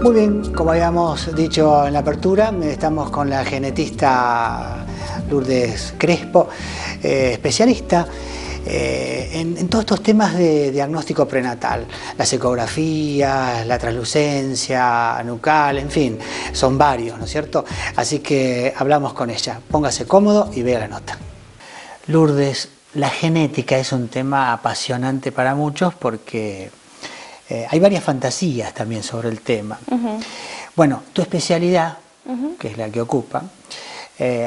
Muy bien, como habíamos dicho en la apertura, estamos con la genetista Lourdes Crespo, especialista en todos estos temas de diagnóstico prenatal, las ecografías, la translucencia nucal, en fin, son varios, ¿no es cierto? Así que hablamos con ella. Póngase cómodo y vea la nota. Lourdes, la genética es un tema apasionante para muchos porque hay varias fantasías también sobre el tema. Bueno, tu especialidad, que es la que ocupa,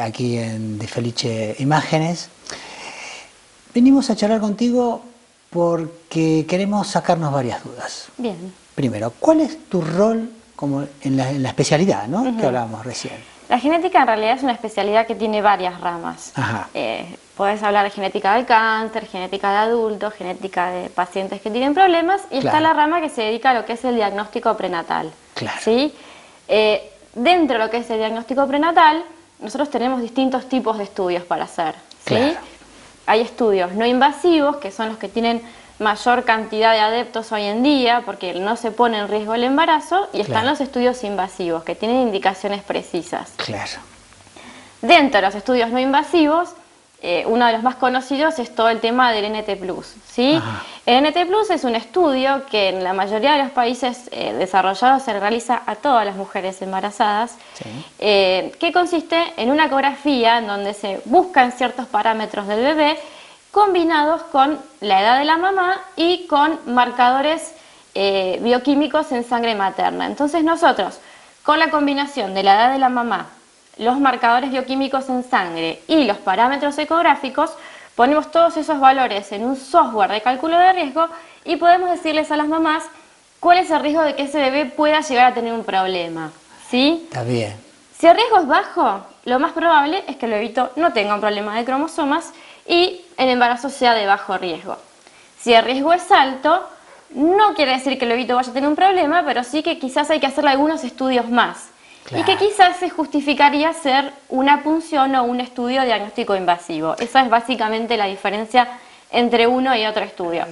aquí en De Felice Imágenes, venimos a charlar contigo porque queremos sacarnos varias dudas. Bien. Primero, ¿cuál es tu rol como en la especialidad, ¿no? Que hablábamos recién? La genética en realidad es una especialidad que tiene varias ramas. Podés hablar de genética del cáncer, genética de adultos, genética de pacientes que tienen problemas y está la rama que se dedica a lo que es el diagnóstico prenatal. ¿Sí? Dentro de lo que es el diagnóstico prenatal, nosotros tenemos distintos tipos de estudios para hacer. ¿Sí? Hay estudios no invasivos, que son los que tienen mayor cantidad de adeptos hoy en día, porque no se pone en riesgo el embarazo, y están los estudios invasivos, que tienen indicaciones precisas. Dentro de los estudios no invasivos, uno de los más conocidos es todo el tema del NT+. ¿Sí? El NT+ es un estudio que en la mayoría de los países desarrollados se realiza a todas las mujeres embarazadas, que consiste en una ecografía en donde se buscan ciertos parámetros del bebé combinados con la edad de la mamá y con marcadores bioquímicos en sangre materna. Entonces nosotros, con la combinación de la edad de la mamá, los marcadores bioquímicos en sangre y los parámetros ecográficos, ponemos todos esos valores en un software de cálculo de riesgo y podemos decirles a las mamás cuál es el riesgo de que ese bebé pueda llegar a tener un problema. ¿Sí? Está bien. Si el riesgo es bajo, lo más probable es que el bebito no tenga un problema de cromosomas y el embarazo sea de bajo riesgo. Si el riesgo es alto, no quiere decir que el bebito vaya a tener un problema, pero sí que quizás hay que hacerle algunos estudios más. Y que quizás se justificaría hacer una punción o un estudio diagnóstico invasivo. Esa es básicamente la diferencia entre uno y otro estudio.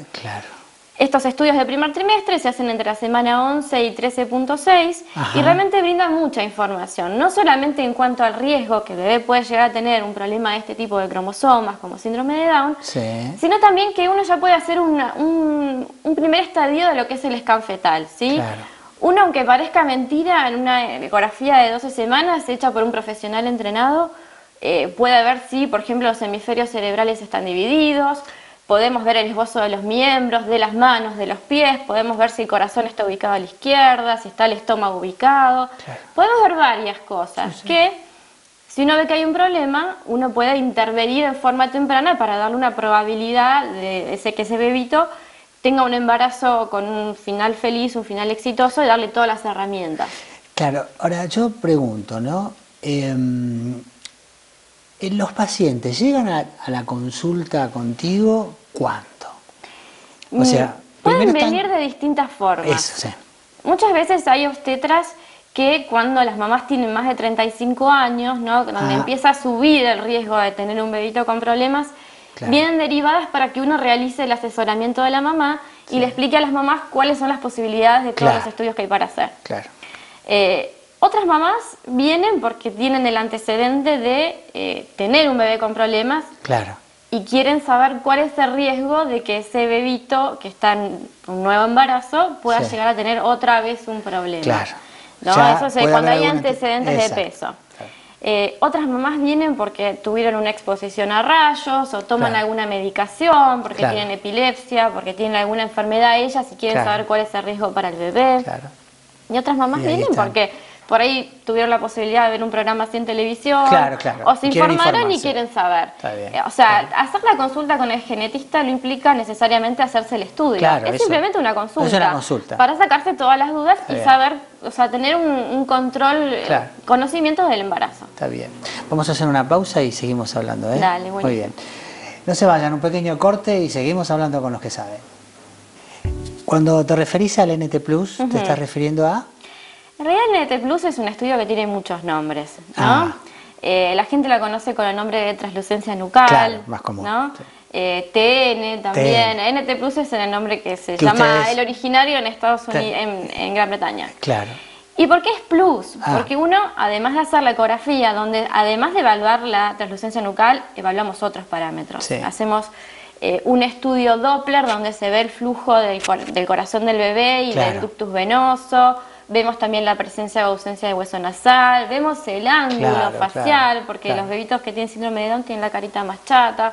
Estos estudios de primer trimestre se hacen entre la semana 11 y 13.6 y realmente brindan mucha información, no solamente en cuanto al riesgo que el bebé puede llegar a tener un problema de este tipo de cromosomas como síndrome de Down, sino también que uno ya puede hacer un primer estadio de lo que es el scan fetal, ¿sí? Uno, aunque parezca mentira, en una ecografía de 12 semanas hecha por un profesional entrenado, puede ver si, por ejemplo, los hemisferios cerebrales están divididos, podemos ver el esbozo de los miembros, de las manos, de los pies, podemos ver si el corazón está ubicado a la izquierda, si está el estómago ubicado. Podemos ver varias cosas que, si uno ve que hay un problema, uno puede intervenir en forma temprana para darle una probabilidad de que ese bebito tenga un embarazo con un final feliz, un final exitoso y darle todas las herramientas. Claro, ahora yo pregunto, ¿no? ¿Los pacientes llegan a la consulta contigo cuánto? O sea, pueden venir de distintas formas. Muchas veces hay obstetras que cuando las mamás tienen más de 35 años, ¿no? Donde empieza a subir el riesgo de tener un bebito con problemas, vienen derivadas para que uno realice el asesoramiento de la mamá y le explique a las mamás cuáles son las posibilidades de todos los estudios que hay para hacer. Otras mamás vienen porque tienen el antecedente de tener un bebé con problemas y quieren saber cuál es el riesgo de que ese bebito que está en un nuevo embarazo pueda llegar a tener otra vez un problema. ¿No? Eso es cuando hay antecedentes de peso. Otras mamás vienen porque tuvieron una exposición a rayos o toman alguna medicación, porque tienen epilepsia, porque tienen alguna enfermedad ellas y quieren saber cuál es el riesgo para el bebé. Y otras mamás vienen porque por ahí tuvieron la posibilidad de ver un programa así en televisión o se informaron y quieren saber. O sea, hacer la consulta con el genetista no implica necesariamente hacerse el estudio. Es simplemente una consulta para sacarse todas las dudas y saber, o sea, tener un control, conocimiento del embarazo. Está bien. Vamos a hacer una pausa y seguimos hablando, ¿eh? Dale, muy bien. No se vayan, un pequeño corte y seguimos hablando con los que saben. Cuando te referís al NT+, ¿te estás refiriendo a...? En realidad el NT+ es un estudio que tiene muchos nombres, ¿no? La gente la conoce con el nombre de translucencia nucal, más común, ¿no? TN también. NT+ es el nombre que se llama el originario en Estados Unidos, en Gran Bretaña. ¿Y por qué es plus? Porque uno, además de hacer la ecografía, donde además de evaluar la translucencia nucal, evaluamos otros parámetros. Sí. Hacemos un estudio Doppler donde se ve el flujo del corazón del bebé y del ductus venoso. Vemos también la presencia o ausencia de hueso nasal. Vemos el ángulo facial, porque los bebitos que tienen síndrome de Down tienen la carita más chata.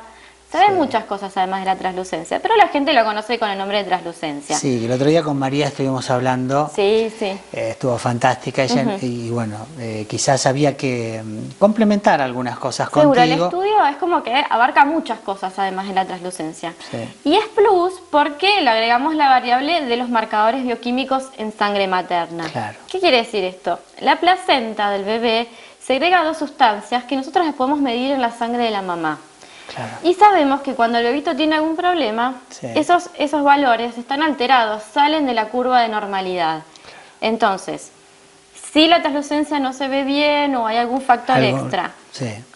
Se ven muchas cosas además de la translucencia, pero la gente lo conoce con el nombre de translucencia. Sí, el otro día con María estuvimos hablando. Sí, sí. Estuvo fantástica ella y bueno, quizás había que complementar algunas cosas contigo. Seguro, el estudio es como que abarca muchas cosas además de la translucencia. Sí. Y es plus porque le agregamos la variable de los marcadores bioquímicos en sangre materna. Claro. ¿Qué quiere decir esto? La placenta del bebé segrega dos sustancias que nosotros les podemos medir en la sangre de la mamá. Claro. Y sabemos que cuando el bebito tiene algún problema, esos valores están alterados, salen de la curva de normalidad. Claro. Entonces, si la translucencia no se ve bien o hay algún factor extra,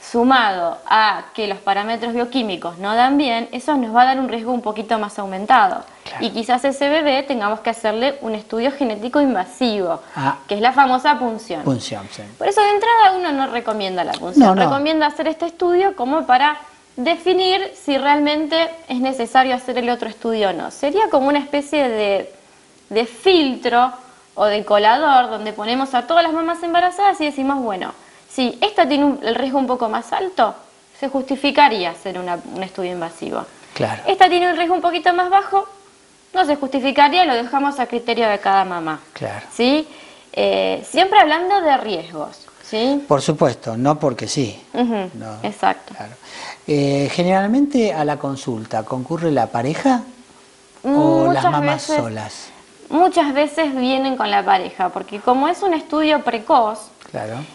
sumado a que los parámetros bioquímicos no dan bien, eso nos va a dar un riesgo un poquito más aumentado. Claro. Y quizás ese bebé tengamos que hacerle un estudio genético invasivo, que es la famosa punción. Sí. Por eso de entrada uno no recomienda la punción, recomienda hacer este estudio como para definir si realmente es necesario hacer el otro estudio o no. Sería como una especie de filtro o de colador donde ponemos a todas las mamás embarazadas y decimos, bueno, si esta tiene el riesgo un poco más alto, se justificaría hacer un estudio invasivo. Claro. Esta tiene un riesgo un poquito más bajo, no se justificaría, lo dejamos a criterio de cada mamá. Claro. ¿Sí? Siempre hablando de riesgos. ¿Sí? Por supuesto, no porque sí. No, exacto. Claro. Generalmente a la consulta, ¿concurre la pareja o las mamás solas? Muchas veces vienen con la pareja, porque como es un estudio precoz,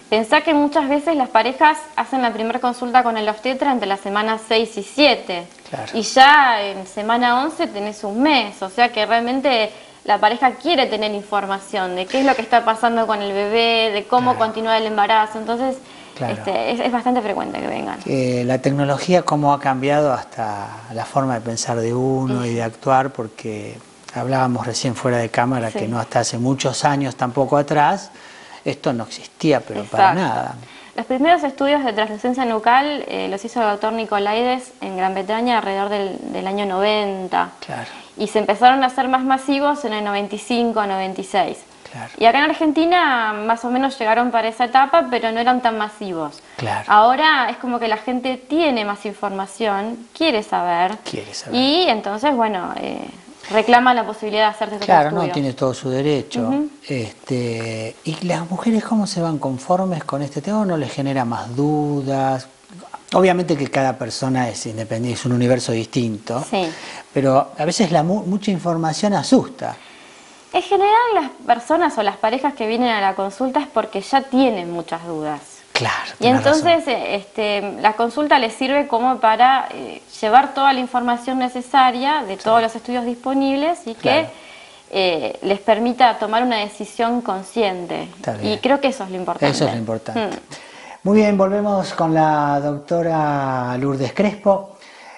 pensá que muchas veces las parejas hacen la primera consulta con el obstetra entre las semanas 6 y 7. Claro. Y ya en semana 11 tenés un mes, o sea que realmente la pareja quiere tener información de qué es lo que está pasando con el bebé, de cómo continúa el embarazo, entonces es bastante frecuente que vengan. La tecnología cómo ha cambiado hasta la forma de pensar de uno y de actuar, porque hablábamos recién fuera de cámara que no hasta hace muchos años, tampoco atrás, esto no existía, pero para nada. Los primeros estudios de translucencia nucal los hizo el doctor Nicolaides en Gran Bretaña alrededor del año 90. Claro. Y se empezaron a hacer más masivos en el 95, 96. Claro. Y acá en Argentina más o menos llegaron para esa etapa, pero no eran tan masivos. Claro. Ahora es como que la gente tiene más información, quiere saber. Y entonces, bueno, reclama la posibilidad de hacerse este estudio. Claro, no, tiene todo su derecho. ¿Y las mujeres cómo se van conformes con este tema o no les genera más dudas? Obviamente que cada persona es independiente, es un universo distinto, pero a veces mucha información asusta. En general las personas o las parejas que vienen a la consulta es porque ya tienen muchas dudas. Claro. Y entonces la consulta les sirve como para llevar toda la información necesaria de todos los estudios disponibles y que les permita tomar una decisión consciente. Y creo que eso es lo importante. Eso es lo importante. Muy bien, volvemos con la doctora Lourdes Crespo,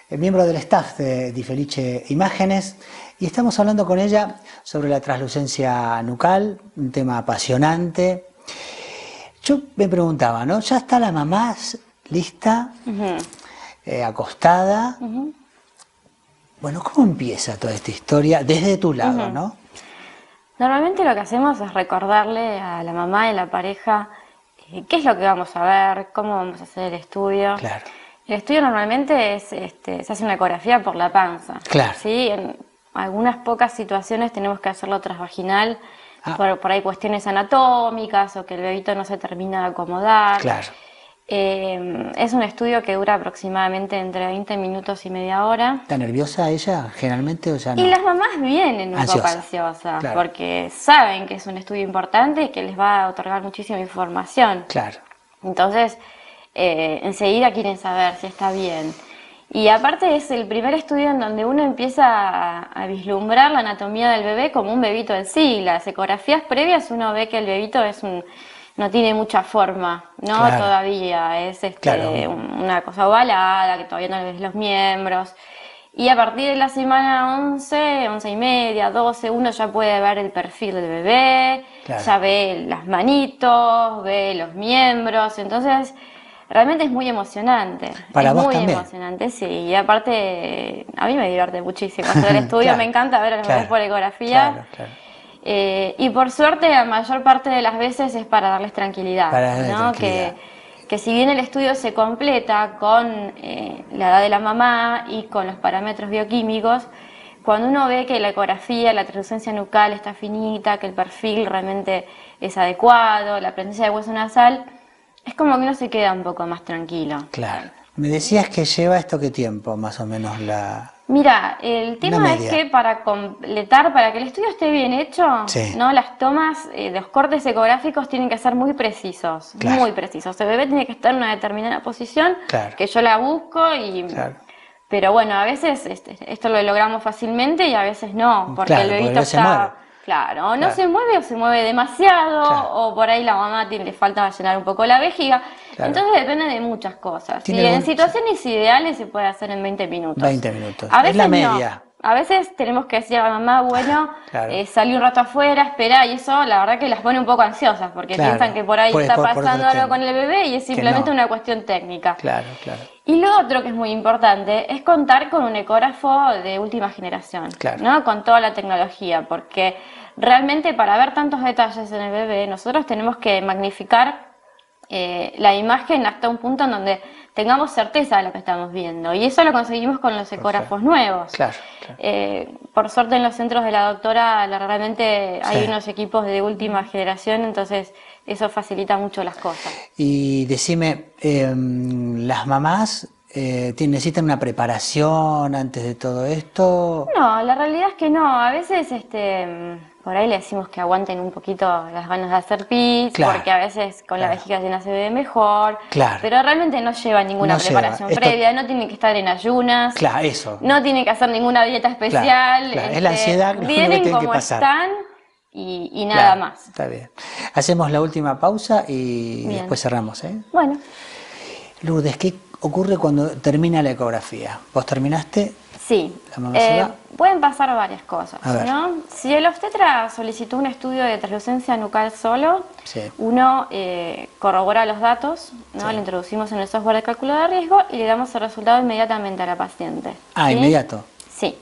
miembro del staff de Di Felice Imágenes, y estamos hablando con ella sobre la translucencia nucal, un tema apasionante. Yo me preguntaba, ¿no? ¿Ya está la mamá lista, acostada? Bueno, ¿cómo empieza toda esta historia desde tu lado, no? Normalmente lo que hacemos es recordarle a la mamá y a la pareja qué es lo que vamos a ver, cómo vamos a hacer el estudio. Claro. El estudio normalmente se hace una ecografía por la panza. Claro. ¿Sí? En algunas pocas situaciones tenemos que hacerlo transvaginal, por ahí cuestiones anatómicas o que el bebito no se termina de acomodar. Claro. Es un estudio que dura aproximadamente entre 20 minutos y media hora. ¿Está nerviosa ella generalmente o ya no? Y las mamás vienen un poco ansiosas, porque saben que es un estudio importante y que les va a otorgar muchísima información. Claro. Entonces, enseguida quieren saber si está bien. Y aparte es el primer estudio en donde uno empieza a vislumbrar la anatomía del bebé como un bebito en sí. Las ecografías previas uno ve que el bebito no tiene mucha forma, ¿no? Claro. Todavía es una cosa ovalada, que todavía no le ves los miembros. Y a partir de la semana 11, 11 y media, 12, uno ya puede ver el perfil del bebé, ya ve las manitos, ve los miembros, entonces realmente es muy emocionante. Para es vos muy también. Emocionante, sí, y aparte a mí me divierte muchísimo hacer el estudio, me encanta ver a los bebés por ecografía. Y por suerte la mayor parte de las veces es para darles tranquilidad, ¿no? Que si bien el estudio se completa con la edad de la mamá y con los parámetros bioquímicos, cuando uno ve que la ecografía, la translucencia nucal está finita, que el perfil realmente es adecuado, la presencia de hueso nasal, es como que uno se queda un poco más tranquilo. Claro. Me decías que lleva esto qué tiempo, más o menos, Mira, el tema es que para completar, para que el estudio esté bien hecho, ¿no? Las tomas, los cortes ecográficos tienen que ser muy precisos, muy precisos. El bebé tiene que estar en una determinada posición, que yo la busco y... Pero bueno, a veces esto lo logramos fácilmente y a veces no, porque el bebito está... Claro, no se mueve o se mueve demasiado, o por ahí la mamá le falta llenar un poco la vejiga. Entonces depende de muchas cosas. Y en situaciones ideales se puede hacer en 20 minutos. 20 minutos, a veces es la media. No. A veces tenemos que decir a la mamá, bueno, salí un rato afuera, espera, y eso la verdad que las pone un poco ansiosas, porque piensan que por ahí está pasando algo con el bebé y es simplemente una cuestión técnica. Y lo otro que es muy importante es contar con un ecógrafo de última generación, ¿no? Con toda la tecnología, porque realmente para ver tantos detalles en el bebé nosotros tenemos que magnificar la imagen hasta un punto en donde tengamos certeza de lo que estamos viendo, y eso lo conseguimos con los ecógrafos nuevos. Por suerte en los centros de la doctora realmente hay unos equipos de última generación, entonces eso facilita mucho las cosas. Y decime, ¿las mamás necesitan una preparación antes de todo esto? No, la realidad es que no. A veces por ahí le decimos que aguanten un poquito las ganas de hacer pis, porque a veces con la vejiga llena se ve mejor, pero realmente no lleva ninguna preparación previa, no tiene que estar en ayunas, no tiene que hacer ninguna dieta especial, es la ansiedad que vienen tiene como que pasar. Están y nada más. Está bien. Hacemos la última pausa y después cerramos. Bueno. Lourdes, ¿qué ocurre cuando termina la ecografía? ¿Vos terminaste? Sí, pueden pasar varias cosas, ¿no? Si el obstetra solicitó un estudio de translucencia nucal solo, uno corrobora los datos, ¿no? Lo introducimos en el software de cálculo de riesgo y le damos el resultado inmediatamente a la paciente. Ah, ¿inmediato? Sí.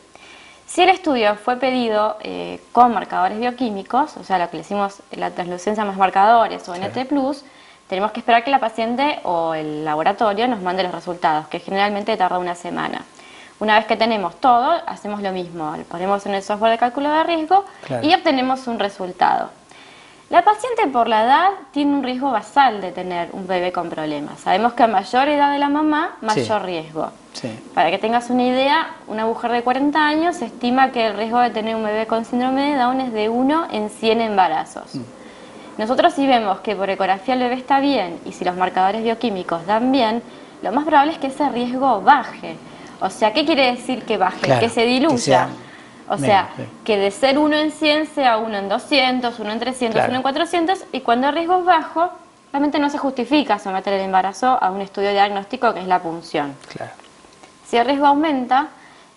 Si el estudio fue pedido con marcadores bioquímicos, o sea, lo que le decimos la translucencia más marcadores o NT+, tenemos que esperar que la paciente o el laboratorio nos mande los resultados, que generalmente tarda una semana. Una vez que tenemos todo, hacemos lo mismo, lo ponemos en el software de cálculo de riesgo y obtenemos un resultado. La paciente por la edad tiene un riesgo basal de tener un bebé con problemas. Sabemos que a mayor edad de la mamá, mayor riesgo. Para que tengas una idea, una mujer de 40 años se estima que el riesgo de tener un bebé con síndrome de Down es de 1 en 100 embarazos. Nosotros si vemos que por ecografía el bebé está bien y si los marcadores bioquímicos dan bien, lo más probable es que ese riesgo baje. O sea, ¿qué quiere decir que baje? Que se diluya. Que de ser 1 en 100 sea 1 en 200, 1 en 300, 1 en 400, y cuando el riesgo es bajo, realmente no se justifica someter el embarazo a un estudio diagnóstico que es la punción. Si el riesgo aumenta,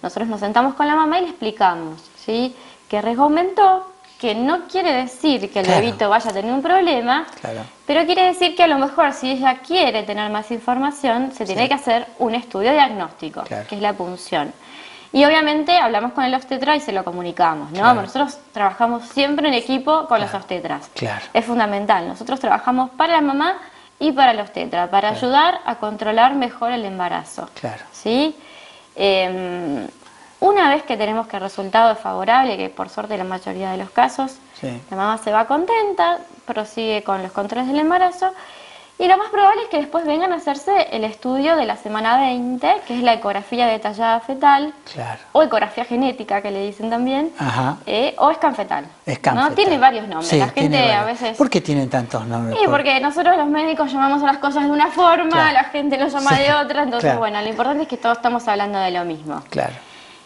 nosotros nos sentamos con la mamá y le explicamos, ¿sí? Que el riesgo aumentó, que no quiere decir que el bebito vaya a tener un problema, pero quiere decir que a lo mejor si ella quiere tener más información, se tiene que hacer un estudio diagnóstico, que es la punción. Y obviamente hablamos con el obstetra y se lo comunicamos, ¿no? Nosotros trabajamos siempre en equipo con los obstetras. Es fundamental. Nosotros trabajamos para la mamá y para el obstetra, para ayudar a controlar mejor el embarazo. ¿Sí? Una vez que tenemos que el resultado es favorable, que por suerte en la mayoría de los casos, la mamá se va contenta, prosigue con los controles del embarazo, y lo más probable es que después vengan a hacerse el estudio de la semana 20, que es la ecografía detallada fetal, o ecografía genética, que le dicen también, o scan fetal. ¿No? Tiene varios nombres. La gente a veces... ¿Por qué tienen tantos nombres? Sí, porque nosotros los médicos llamamos a las cosas de una forma, la gente lo llama de otra, entonces bueno, lo importante es que todos estamos hablando de lo mismo.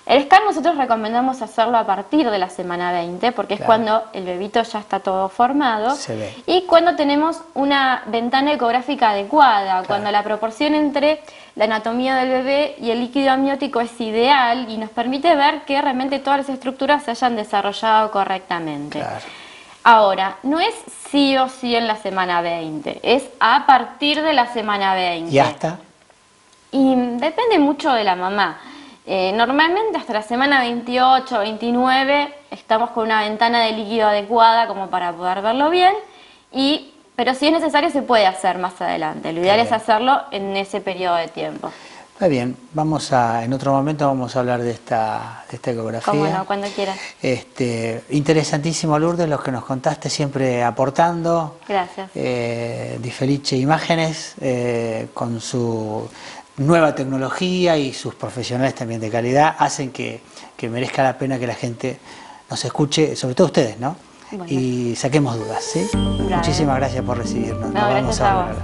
El scan nosotros recomendamos hacerlo a partir de la semana 20, porque es cuando el bebito ya está todo formado. Se ve. Y cuando tenemos una ventana ecográfica adecuada, cuando la proporción entre la anatomía del bebé y el líquido amniótico es ideal y nos permite ver que realmente todas las estructuras se hayan desarrollado correctamente. Claro. Ahora, no es sí o sí en la semana 20, es a partir de la semana 20. ¿Y hasta? Y depende mucho de la mamá. Normalmente hasta la semana 28 o 29 estamos con una ventana de líquido adecuada como para poder verlo bien, pero si es necesario se puede hacer más adelante. Lo ideal es hacerlo en ese periodo de tiempo. Está bien, en otro momento vamos a hablar de esta ecografía. Cómo no, cuando quieras. Interesantísimo, Lourdes, lo que nos contaste, siempre aportando. Gracias. Di Felice Imágenes, con su nueva tecnología y sus profesionales también de calidad, hacen que merezca la pena que la gente nos escuche, sobre todo ustedes, ¿no? Bueno. Y saquemos dudas, ¿sí? Muchísimas gracias por recibirnos. No, gracias a vos.